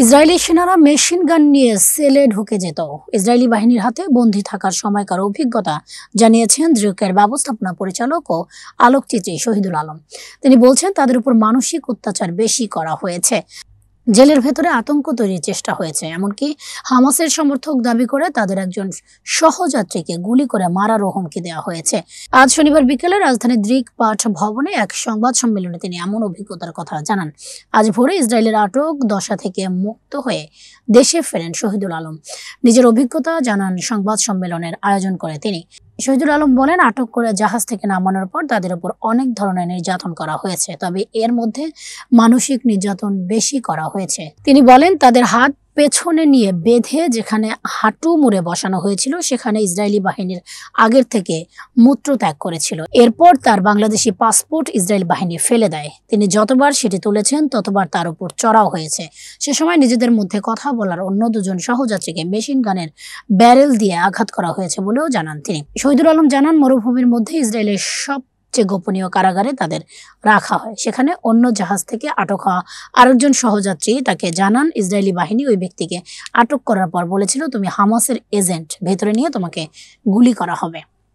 Israeli সেনারা machine gun নিয়ে সেলে ঢুকে যেত। ইসরায়েলি বাহিনীর হাতে বন্দী থাকার সময়কার অভিজ্ঞতা জানিয়েছেন দ্রুকের ব্যবস্থাপনা পরিচালক ও আলোকচিত্রী শহীদুল আলম। তিনি বলছেন, তাদের উপর মানসিক অত্যাচার বেশি করা হয়েছে। জেলের ভেতরে আতঙ্ক তৈরির চেষ্টা হয়েছে, এমনকি হামাসের সমর্থক দাবি করে তাদের একজন সহযাত্রীকে গুলি করে মারারও হুমকি দেওয়া হয়েছে। আজ শনিবার বিকেলে রাজধানীর দ্রিক পাঠ ভবনে এক সংবাদ সম্মেলনে তিনি এমন অভিজ্ঞতার কথা জানান। আজ ভোরে ইসরায়েলের আটক দশা থেকে মুক্ত হয়ে দেশে ফেরেন শহীদুল আলম। নিজের অভিজ্ঞতা জানান সংবাদ সম্মেলনের আয়োজন করে তিনি। শহীদুল আলম বলেন, আটক করে জাহাজ থেকে নামানোর পর তাদের উপর অনেক ধরনের নির্যাতন করা হয়েছে, তবে এর মধ্যে মানসিক নির্যাতন বেশি করা হয়েছে। তিনি বলেন, তাদের হাত পেছনে নিয়ে বেঁধে যেখানে হাঁটু মুড়ে বসানো হয়েছিল সেখানে ইসরায়েলি বাহিনীর আগের থেকে মূত্রত্যাগ করেছিল। এরপর তার বাংলাদেশি পাসপোর্ট ইসরায়েল বাহিনী ফেলে দেয়। তিনি যতবার সেটি তুলেছেন ততবার তার উপর চড়াও হয়েছে। সে সময় নিজেদের মধ্যে কথা বলার অন্য দুজন সহযাত্রীকে মেশিন গানের ব্যারেল দিয়ে আঘাত করা হয়েছে বলেও জানান তিনি। শহীদুল আলম জানান, মরুভূমির মধ্যে ইসরায়েলের সবচেয়ে গোপনীয় কারাগারে তাদের রাখা হয়। সেখানে অন্য জাহাজ থেকে আটক হওয়া আরেকজন সহযাত্রী তাকে জানান, ইসরায়েলি বাহিনী ওই ব্যক্তিকে আটক করার পর বলেছিল, তুমি হামাসের এজেন্ট, ভেতরে নিয়ে তোমাকে গুলি করা হবে।